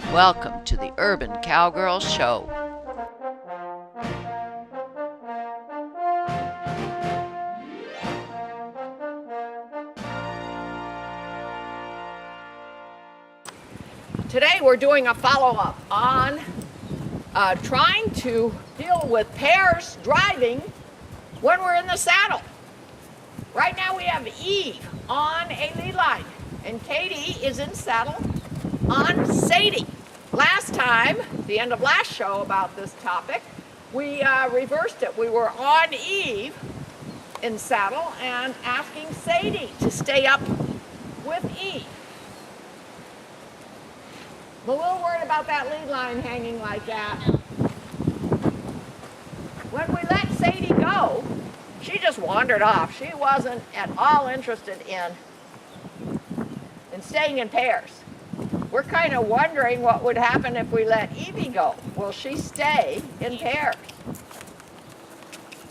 Welcome to the Urban Cowgirl Show. Today we're doing a follow-up on trying to deal with pairs driving when we're in the saddle. Right now we have Eve on a lead line and Katie is in saddle on Sadie. Last time, the end of last show about this topic, we reversed it. We were on Eve in saddle and asking Sadie to stay up with Eve. I'm a little worried about that lead line hanging like that. When we let Sadie go, she just wandered off. She wasn't at all interested in staying in pairs. We're kind of wondering what would happen if we let Evie go. Will she stay in pairs?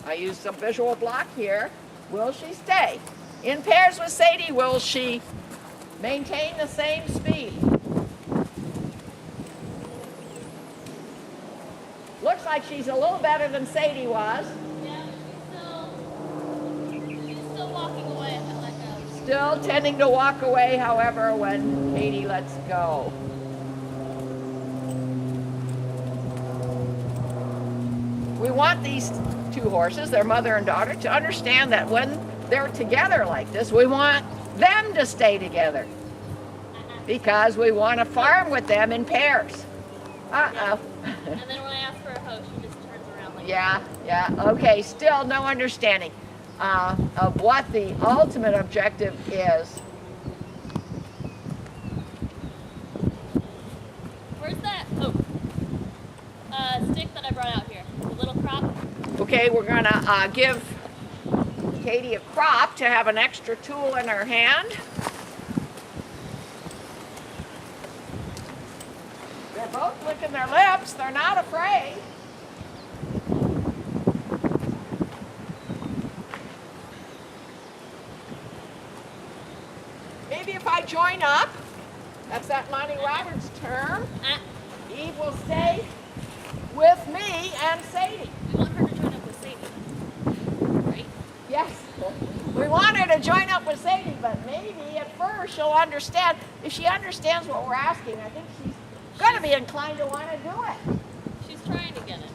I used some visual block here. Will she stay in pairs with Sadie? Will she maintain the same speed? Looks like she's a little better than Sadie was. Yeah, she's still walking away if I let go. Still tending to walk away, however, when Katie lets go. We want these two horses, their mother and daughter, to understand that when they're together like this, we want them to stay together because we want to farm with them in pairs. Uh-oh. And then when I ask for a hoe, she just turns around like Yeah, okay, still no understanding of what the ultimate objective is. Where's that? Stick that I brought out here. The little crop. Okay, we're gonna give Katie a crop to have an extra tool in her hand. They're both licking their lips. They're not afraid. Maybe if I join up, that's that Monty Roberts term, Eve will stay with me and Sadie. We want her to join up with Sadie, right? Yes, we want her to join up with Sadie, but maybe at first she'll understand. If she understands what we're asking, I think she's going to be inclined to want to do it. She's trying to get it.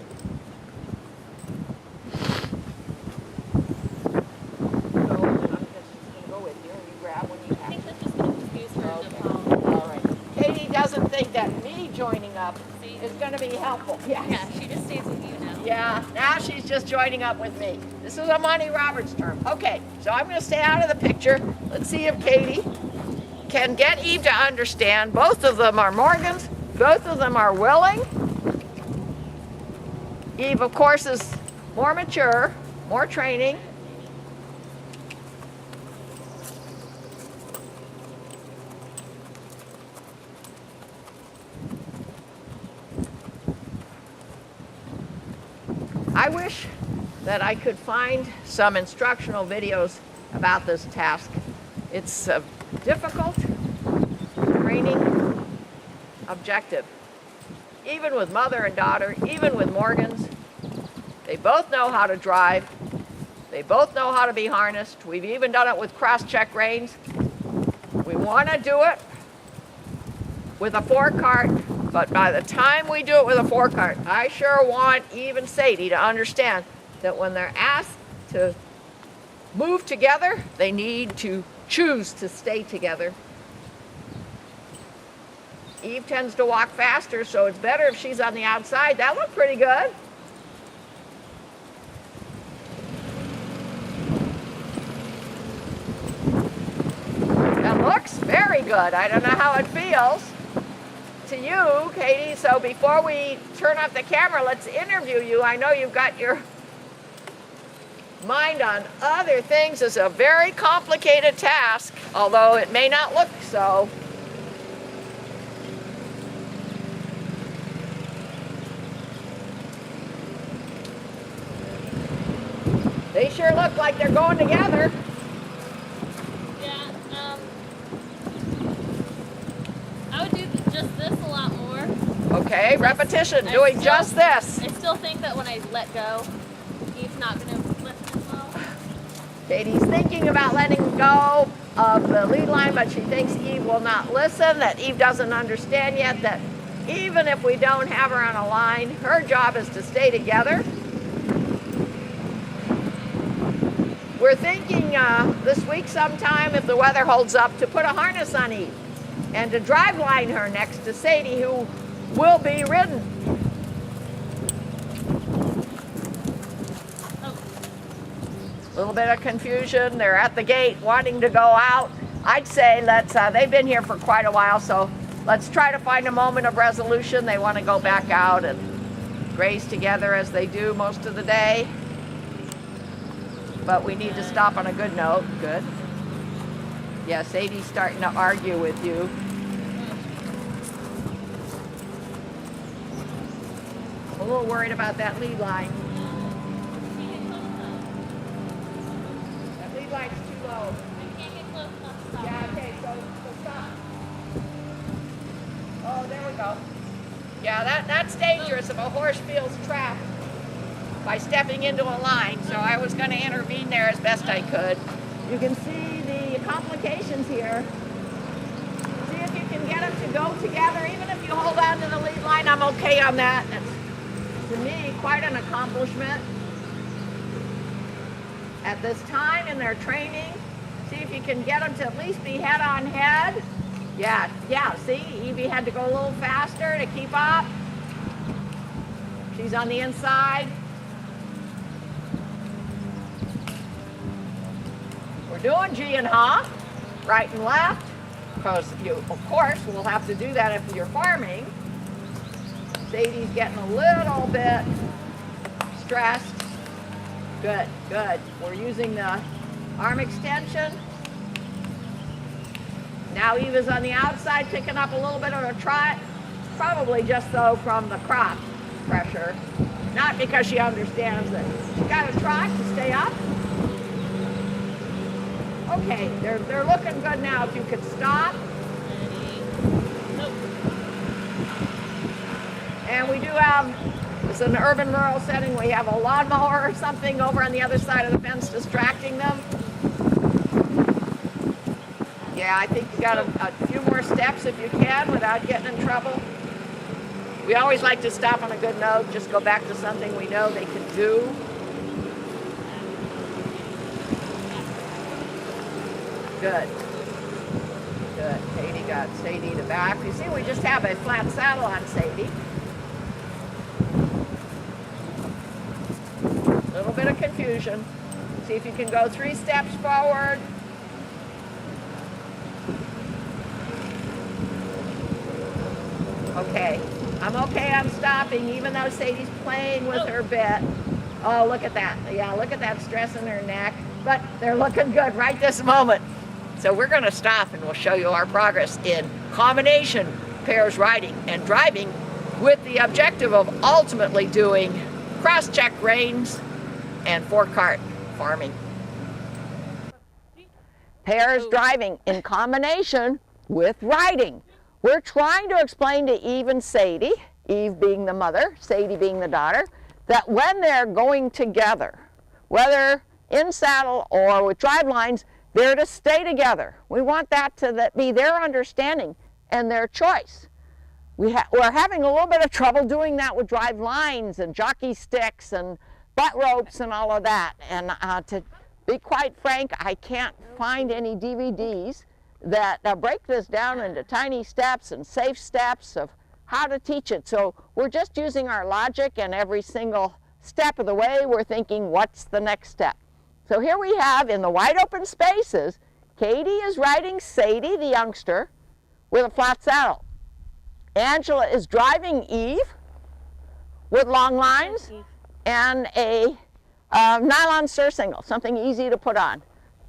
So I'm just going to go with you and you grab when you I have think that's just going to confuse her Okay. to follow. All right. Katie doesn't think that me joining up is going to be helpful. Yes. Yeah, she just stays with you now. Yeah, now she's just joining up with me. This is a Monty Roberts term. Okay, so I'm going to stay out of the picture. Let's see if Katie can get Eve to understand. Both of them are Morgans. Both of them are willing. Eve, of course, is more mature, more training. I wish that I could find some instructional videos about this task. It's a difficult training objective. Even with mother and daughter, even with Morgans, they both know how to drive. They both know how to be harnessed. We've even done it with cross-check reins. We want to do it with a four-cart, but by the time we do it with a four-cart, I sure want Eve and Sadie to understand that when they're asked to move together, they need to choose to stay together. Eve tends to walk faster, so it's better if she's on the outside. That looked pretty good. That looks very good. I don't know how it feels to you, Katie. So before we turn off the camera, let's interview you. I know you've got your mind on other things. It's a very complicated task, although it may not look so. They sure look like they're going together. Yeah, I would do just this a lot more. Okay, repetition, I doing still- just this. I still think that when I let go, Eve's not going to listen as well. Katie's thinking about letting go of the lead line, but she thinks Eve will not listen, that Eve doesn't understand yet, that even if we don't have her on a line, her job is to stay together. We're thinking this week sometime, if the weather holds up, to put a harness on Eve and to drive line her next to Sadie, who will be ridden. A little bit of confusion. They're at the gate wanting to go out. I'd say they've been here for quite a while, so let's try to find a moment of resolution. They want to go back out and graze together as they do most of the day. But we need to stop on a good note. Good. Yeah, Sadie's starting to argue with you. A little worried about that lead line. That lead line's too low. I can't get close enough to stop. Yeah, okay, so stop. Oh, there we go. Yeah, that's dangerous if a horse feels trapped by stepping into a line, so I was going to intervene there as best I could. You can see the complications here. See if you can get them to go together. Even if you hold on to the lead line, I'm okay on that. It's, to me, quite an accomplishment. At this time in their training, see if you can get them to at least be head on head. Yeah, see, Evie had to go a little faster to keep up. She's on the inside. We're doing G and Ha, right and left, because you, of course, will have to do that if you're farming. Sadie's getting a little bit stressed. Good, good. We're using the arm extension. Now Eve is on the outside, picking up a little bit of a trot, probably just though from the crop pressure, not because she understands that she's got to trot to stay up. Okay, they're looking good now. If you could stop. And we do have, it's an urban rural setting, we have a lawnmower or something over on the other side of the fence distracting them. Yeah, I think you got a few more steps if you can without getting in trouble. We always like to stop on a good note, just go back to something we know they can do. Good. Good. Katie got Sadie to back. You see, we just have a flat saddle on Sadie. A little bit of confusion. See if you can go 3 steps forward. Okay. I'm okay on stopping, even though Sadie's playing with her bit. Oh, look at that. Yeah, look at that stress in her neck. But they're looking good right this moment. So we're going to stop and we'll show you our progress in combination pairs riding and driving with the objective of ultimately doing cross-check reins and 4-cart farming. Pairs driving in combination with riding. We're trying to explain to Eve and Sadie, Eve being the mother, Sadie being the daughter, that when they're going together, whether in saddle or with drive lines, they're to stay together. We want that to be their understanding and their choice. We're having a little bit of trouble doing that with drive lines and jockey sticks and butt ropes and all of that. And to be quite frank, I can't find any DVDs that break this down into tiny steps and safe steps of how to teach it. So we're just using our logic, and every single step of the way we're thinking, what's the next step? So here we have, in the wide open spaces, Katie is riding Sadie, the youngster, with a flat saddle. Angela is driving Eve with long lines and a nylon surcingle, something easy to put on.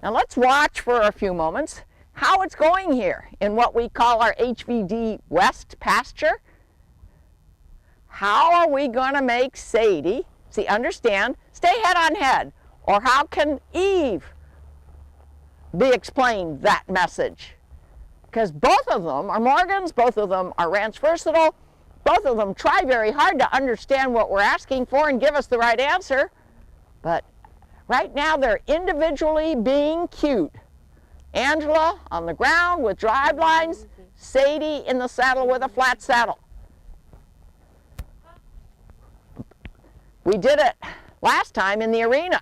Now let's watch for a few moments how it's going here in what we call our HVD West pasture. How are we going to make Sadie, see, understand, stay head on head? Or how can Eve be explained that message? Because both of them are Morgans, both of them are ranch versatile, both of them try very hard to understand what we're asking for and give us the right answer. But right now they're individually being cued. Angela on the ground with drive lines, Sadie in the saddle with a flat saddle. We did it last time in the arena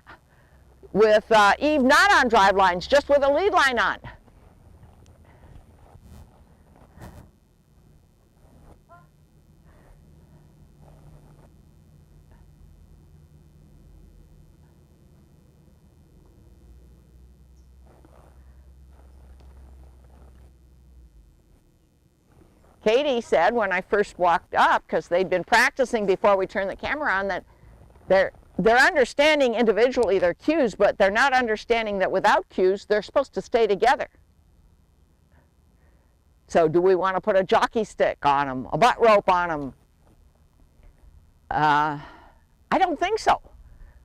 with Eve not on drive lines, just with a lead line on. Katie said when I first walked up, because they'd been practicing before we turned the camera on, that they're understanding individually their cues, but they're not understanding that without cues, they're supposed to stay together. So do we want to put a jockey stick on them, a butt rope on them? I don't think so.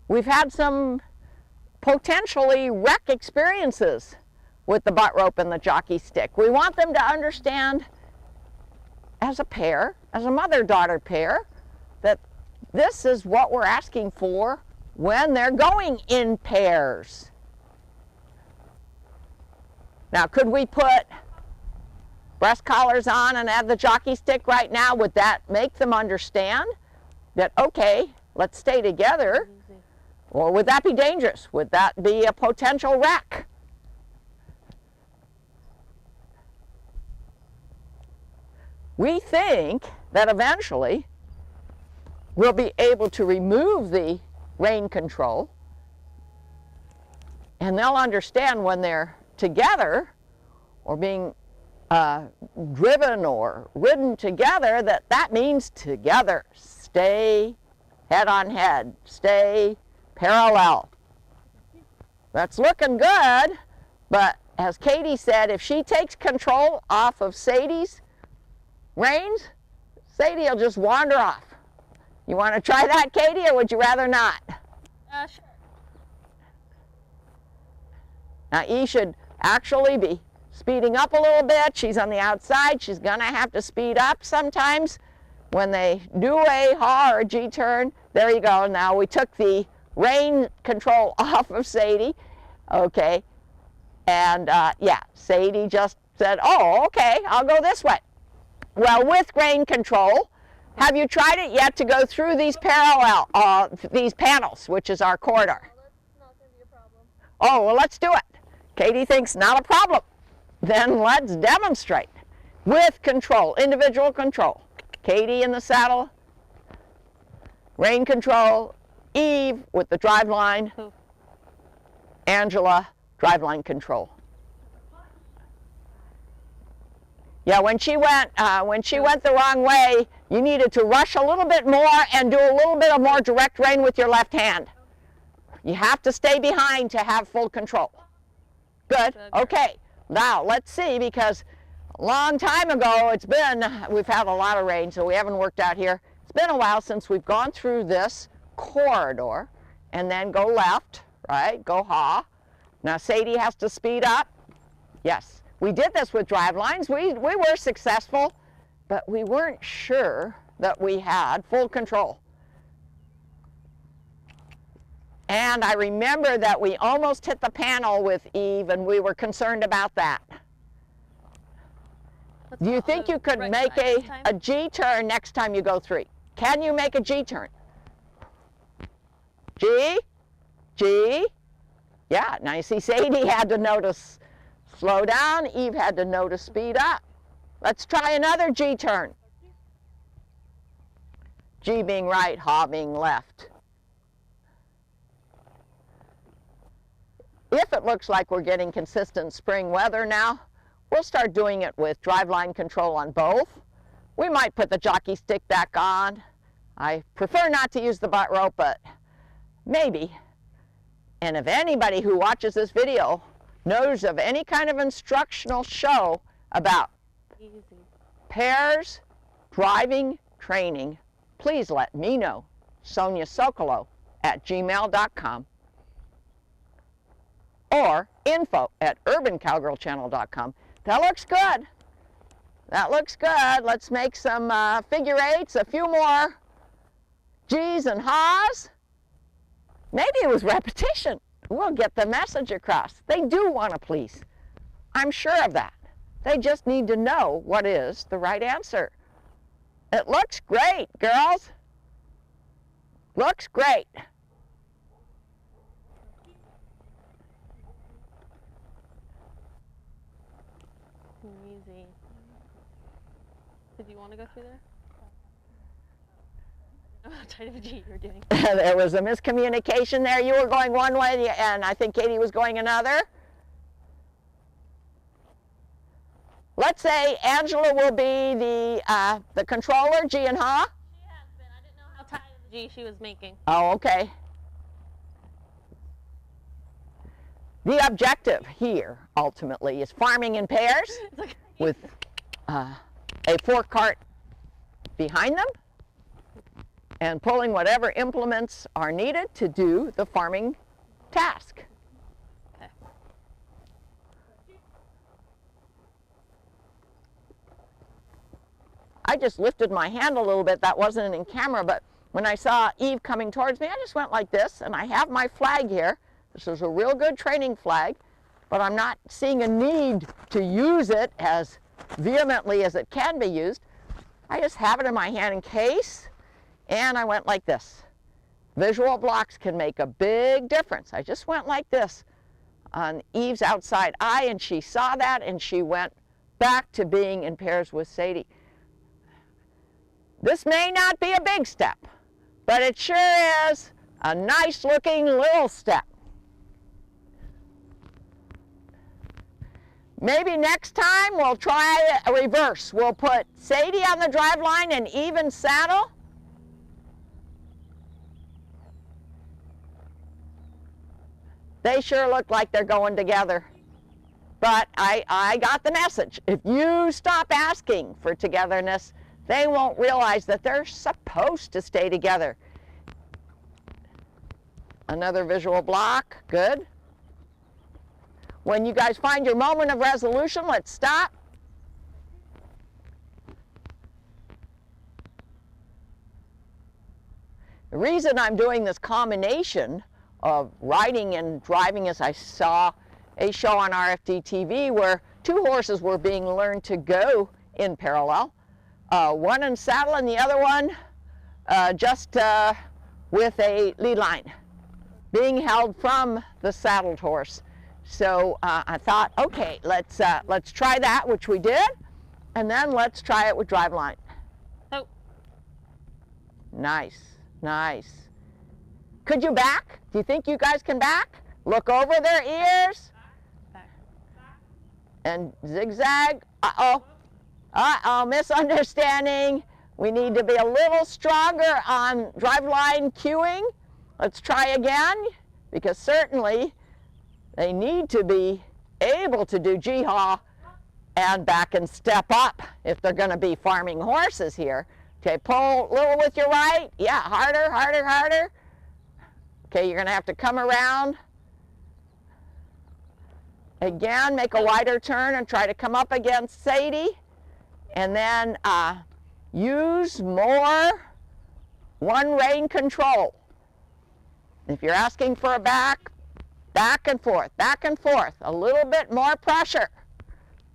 We've had some potentially wreck experiences with the butt rope and the jockey stick. We want them to understand as a pair, as a mother-daughter pair, that this is what we're asking for when they're going in pairs. Now, could we put breast collars on and add the jockey stick right now? Would that make them understand that, okay, let's stay together? Or would that be dangerous? Would that be a potential wreck? We think that eventually we'll be able to remove the rein control, and they'll understand when they're together or being driven or ridden together that means together. Stay head on head, stay parallel. That's looking good, but as Katie said, if she takes control off of Sadie's reins, Sadie will just wander off. You want to try that, Katie, or would you rather not? Sure. Now, E should actually be speeding up a little bit. She's on the outside. She's going to have to speed up sometimes when they do a haw or a G-turn. There you go. Now, we took the rein control off of Sadie. Okay. And, yeah, Sadie just said, oh, okay, I'll go this way. Well, with rein control, have you tried it yet to go through these these panels, which is our corridor? Well, that's not going to be a problem. Oh, well, let's do it. Katie thinks not a problem. Then let's demonstrate with control, individual control. Katie in the saddle, rein control, Eve with the drive line, Angela, drive line control. Yeah, when she went the wrong way, you needed to rush a little bit more and do a little bit of more direct rein with your left hand. You have to stay behind to have full control. Good. Okay. Now let's see, because a long time ago we've had a lot of rain, so we haven't worked out here. It's been a while since we've gone through this corridor and then go left, right? Go haw. Now Sadie has to speed up. Yes. We did this with drive lines. We were successful, but we weren't sure that we had full control. And I remember that we almost hit the panel with Eve, and we were concerned about that. Do you think you could make a G-turn next time you go 3? Can you make a G-turn? G? G? Yeah, now you see Sadie had to notice slow down, Eve had to know to speed up. Let's try another G-turn. G being right, haw being left. If it looks like we're getting consistent spring weather now, we'll start doing it with driveline control on both. We might put the jockey stick back on. I prefer not to use the butt rope, but maybe. And if anybody who watches this video knows of any kind of instructional show about pairs driving training, please let me know. SoniaSokolow@gmail.com or info@urbancowgirlchannel.com. That looks good. That looks good. Let's make some figure eights, a few more G's and ha's. Maybe it was repetition. We'll get the message across. They do want to please. I'm sure of that. They just need to know what is the right answer. It looks great, girls. Looks great. Easy. Did you want to go through there? I don't know how tight of a G you were doing. There was a miscommunication there. You were going one way and I think Katie was going another. Let's say Angela will be the controller, G and ha. She has been. I didn't know how tight of a G she was making. Oh, okay. The objective here, ultimately, is farming in pairs with a fork cart behind them and pulling whatever implements are needed to do the farming task. Okay. I just lifted my hand a little bit. That wasn't in camera, but when I saw Eve coming towards me, I just went like this, and I have my flag here. This is a real good training flag, but I'm not seeing a need to use it as vehemently as it can be used. I just have it in my hand in case, and I went like this. Visual blocks can make a big difference. I just went like this on Eve's outside eye, and she saw that, and she went back to being in pairs with Sadie. This may not be a big step, but it sure is a nice looking little step. Maybe next time we'll try a reverse. We'll put Sadie on the drive line and Eve in saddle. They sure look like they're going together. But I got the message. If you stop asking for togetherness, they won't realize that they're supposed to stay together. Another visual block, good. When you guys find your moment of resolution, let's stop. The reason I'm doing this combination of riding and driving is I saw a show on RFD TV where two horses were being learned to go in parallel. One in saddle and the other one just with a lead line being held from the saddled horse. So I thought, okay, let's try that, which we did, and then let's try it with drive line. Oh. Nice, nice. Could you back? Do you think you guys can back? Look over their ears. Back. And zigzag. Uh-oh. Uh-oh, misunderstanding. We need to be a little stronger on drive line cueing. Let's try again, because certainly they need to be able to do G-haw and back and step up if they're going to be farming horses here. Okay, pull a little with your right. Yeah, harder, harder, harder. Okay, you're going to have to come around. Again, make a wider turn and try to come up against Sadie. And then use more one rein control. If you're asking for a back and forth, a little bit more pressure.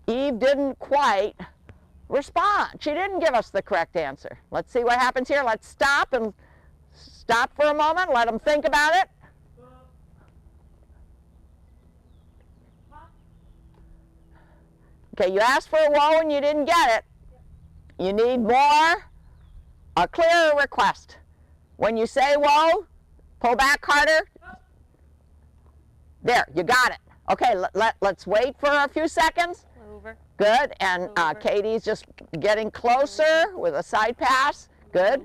Eve didn't quite respond. She didn't give us the correct answer. Let's see what happens here. Let's stop for a moment. Let them think about it. Okay, you asked for a whoa and you didn't get it. You need more, a clearer request. When you say whoa, pull back harder. There, you got it. Okay, let's wait for a few seconds. Over. Good, and Katie's just getting closer with a side pass. Good.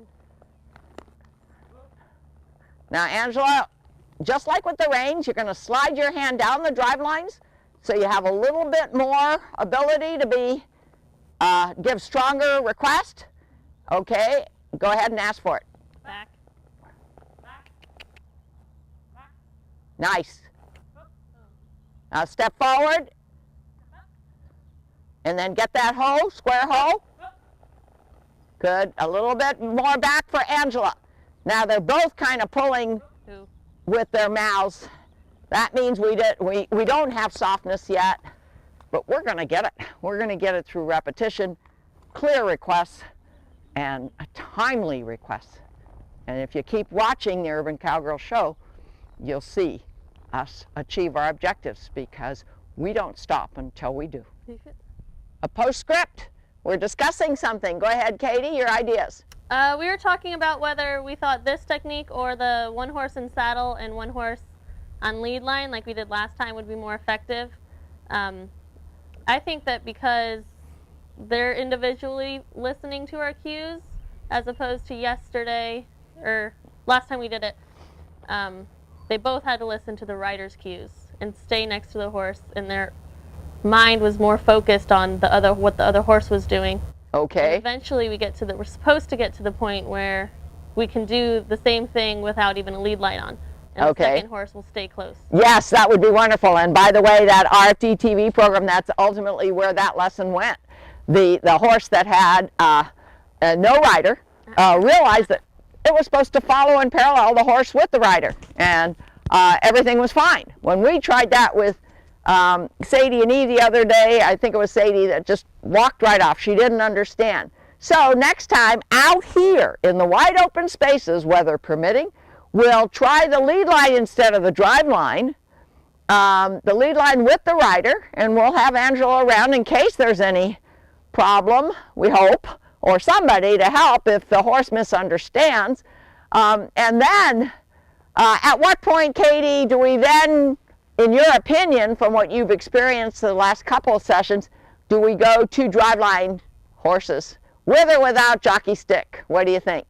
Now, Angela, just like with the reins, you're going to slide your hand down the drive lines so you have a little bit more ability to be give stronger request. Okay, go ahead and ask for it. Back. Nice. Now step forward. And then get that hoe, square hoe. Good. A little bit more back for Angela. Now they're both kind of pulling with their mouths. That means we don't have softness yet, but we're going to get it. We're going to get it through repetition, clear requests, and a timely request. And if you keep watching the Urban Cowgirl Show, you'll see us achieve our objectives, because we don't stop until we do. A postscript. We're discussing something. Go ahead, Katie, your ideas. We were talking about whether we thought this technique or the one horse in saddle and one horse on lead line, like we did last time, would be more effective. I think that because they're individually listening to our cues, as opposed to yesterday, or last time we did it, they both had to listen to the rider's cues and stay next to the horse, and their mind was more focused on what the other horse was doing. Okay. And eventually we're supposed to get to the point where we can do the same thing without even a lead light on. And the second horse will stay close. Yes, that would be wonderful. And by the way, that RFD TV program, that's ultimately where that lesson went. The horse that had no rider realized that it was supposed to follow and parallel the horse with the rider, and everything was fine. When we tried that with Sadie and Eve the other day, I think it was Sadie that just walked right off. She didn't understand. So next time, out here in the wide open spaces, weather permitting, we'll try the lead line instead of the drive line, the lead line with the rider, and we'll have Angela around in case there's any problem, we hope, or somebody to help if the horse misunderstands. And then, at what point, Katie, do we then, in your opinion, from what you've experienced the last couple of sessions, do we go to driveline horses, with or without jockey stick? What do you think?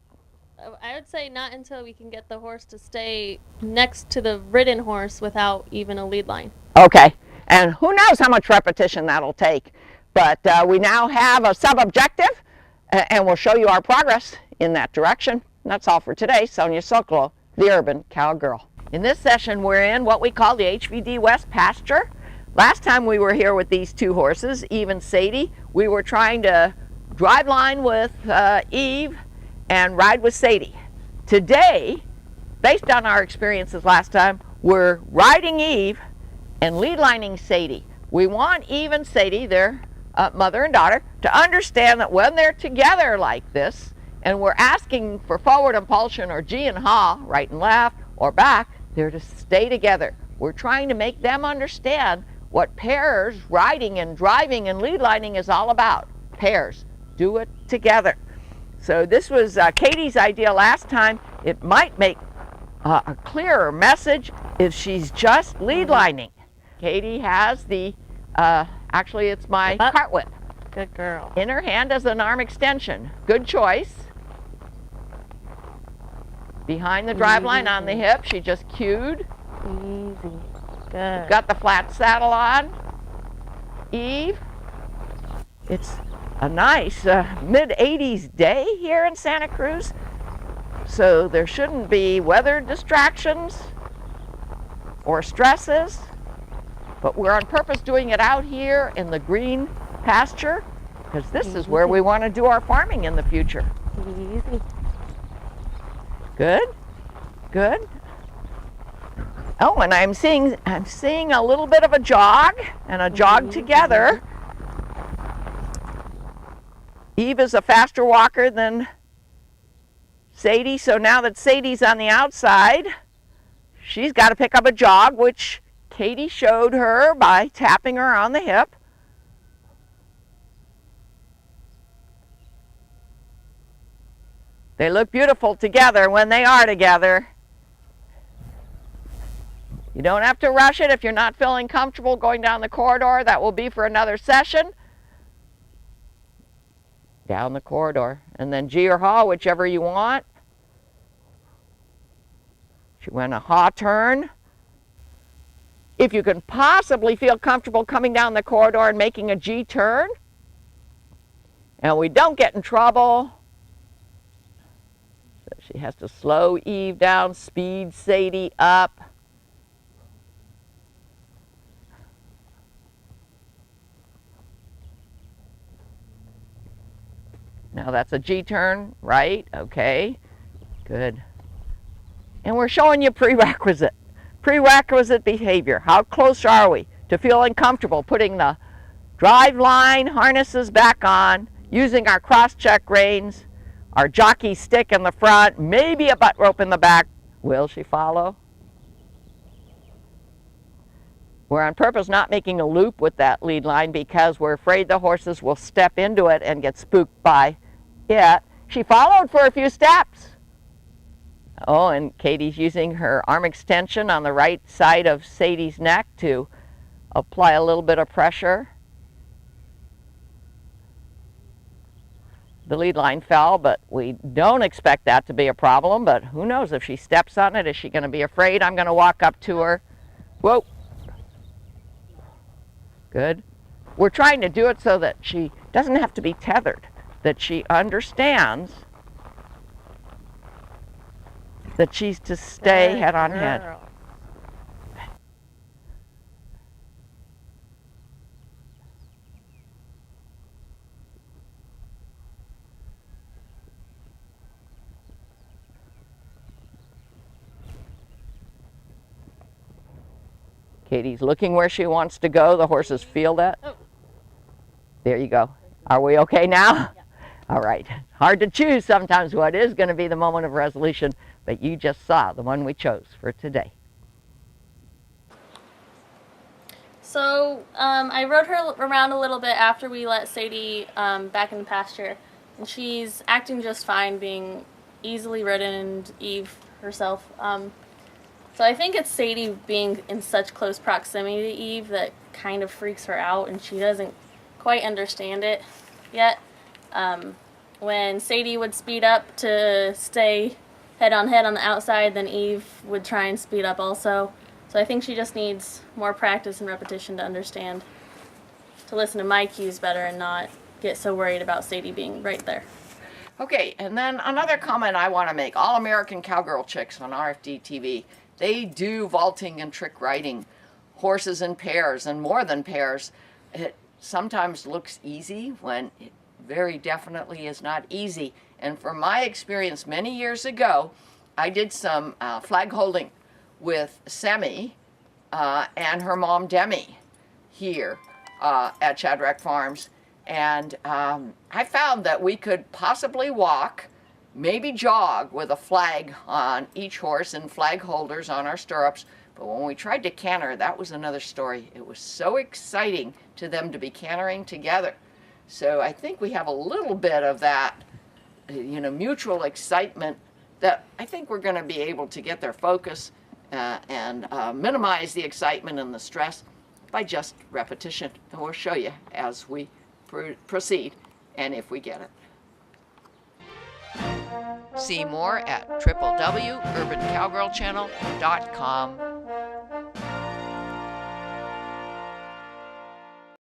I would say not until we can get the horse to stay next to the ridden horse without even a lead line. Okay, and who knows how much repetition that'll take. But we now have a sub-objective, and we'll show you our progress in that direction. And that's all for today. Sonia Sokolow, the Urban Cowgirl. In this session, we're in what we call the HVD West pasture. Last time we were here with these two horses, Eve and Sadie, we were trying to drive line with Eve and ride with Sadie. Today, based on our experiences last time, we're riding Eve and lead lining Sadie. We want Eve and Sadie, their mother and daughter, to understand that when they're together like this, and we're asking for forward impulsion or G and ha, right and left, or back, they're to stay together. We're trying to make them understand what pairs, riding and driving and lead lining is all about. Pairs, do it together. So this was Katie's idea last time. It might make a clearer message if she's just lead lining. Katie has the, actually it's my cart whip. Good girl. In her hand as an arm extension. Good choice. Behind the drive line on the hip, she just cued. Easy. Good. Got the flat saddle on. Eve. It's a nice mid-80s day here in Santa Cruz, so there shouldn't be weather distractions or stresses, but we're on purpose doing it out here in the green pasture, because this is where we want to do our farming in the future. Easy. Good, good. Oh, and I'm seeing a little bit of a jog and a jog together. Eve is a faster walker than Sadie, so now that Sadie's on the outside, she's got to pick up a jog, which Katie showed her by tapping her on the hip. They look beautiful together when they are together. You don't have to rush it if you're not feeling comfortable going down the corridor. That will be for another session. Down the corridor, and then G or ha, whichever you want. She went a ha turn. If you can possibly feel comfortable coming down the corridor and making a G turn, and we don't get in trouble. So she has to slow Eve down, speed Sadie up. Now that's a G-turn, right? Okay, good. And we're showing you prerequisite behavior. How close are we to feeling comfortable putting the drive line harnesses back on, using our cross-check reins, our jockey stick in the front, maybe a butt rope in the back. Will she follow? We're on purpose not making a loop with that lead line because we're afraid the horses will step into it and get spooked by it. She followed for a few steps. Oh, and Katie's using her arm extension on the right side of Sadie's neck to apply a little bit of pressure. The lead line fell, but we don't expect that to be a problem, but who knows if she steps on it, is she going to be afraid? I'm going to walk up to her. Whoa. Good. We're trying to do it so that she doesn't have to be tethered, that she understands that she's to stay head on head. Katie's looking where she wants to go. The horses feel that. Oh. There you go. Are we okay now? Yeah. All right. Hard to choose sometimes what is going to be the moment of resolution, but you just saw the one we chose for today. So I rode her around a little bit after we let Sadie back in the pasture, and she's acting just fine, being easily ridden, and Eve herself. So I think it's Sadie being in such close proximity to Eve that kind of freaks her out, and she doesn't quite understand it yet. When Sadie would speed up to stay head on the outside, then Eve would try and speed up also. So I think she just needs more practice and repetition to understand, to listen to my cues better and not get so worried about Sadie being right there. Okay, and then another comment I want to make. All American Cowgirl Chicks on RFD TV, they do vaulting and trick riding, horses in pairs and more than pairs. It sometimes looks easy when it very definitely is not easy. And from my experience many years ago, I did some flag holding with Semi and her mom Demi here at Shadrack Farms. And I found that we could possibly walk, maybe jog with a flag on each horse and flag holders on our stirrups. But when we tried to canter, that was another story. It was so exciting to them to be cantering together. So I think we have a little bit of that, mutual excitement that I think we're going to be able to get their focus and minimize the excitement and the stress by just repetition. And we'll show you as we proceed and if we get it. See more at www.urbancowgirlchannel.com.